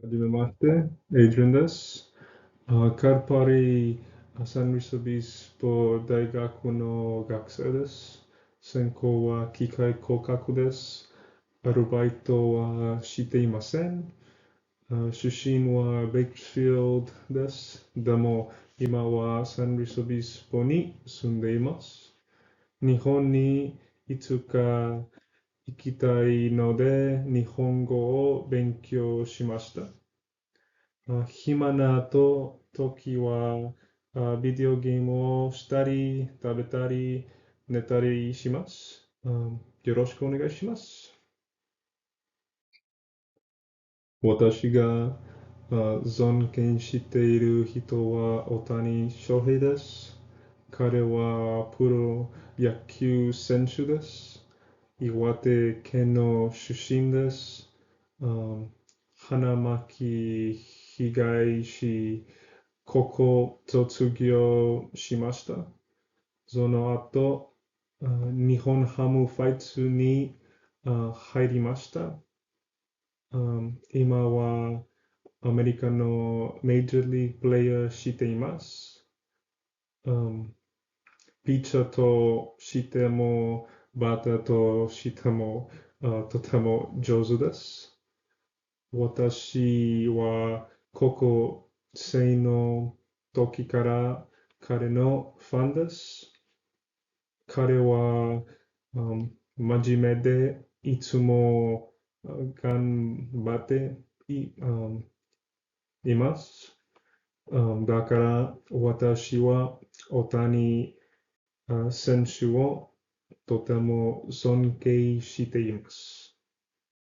はじめまして、エイジュンです。カルパリサンルイスオビスポ大学の学生です。専攻は機械工学です。アルバイトはしていません。出身はベイクスフィールドです。でも今はサンルイスオビスポに住んでいます。日本にいつか行きたいので日本語を勉強しました。暇な時はビデオゲームをしたり、食べたり、寝たりします。よろしくお願いします。私が尊敬している人は大谷翔平です。彼はプロ野球選手です。岩手県の出身です。花巻東高校卒業しました。その後、日本ハムファイツに入りました。今はアメリカのメジャーリーグプレイヤーしています。ピッチャーとしても、バッターとしてもとても上手です。私は高校生の時から彼のファンです。彼は、真面目でいつも頑張っています。だから私は大谷選手をとても尊敬しています。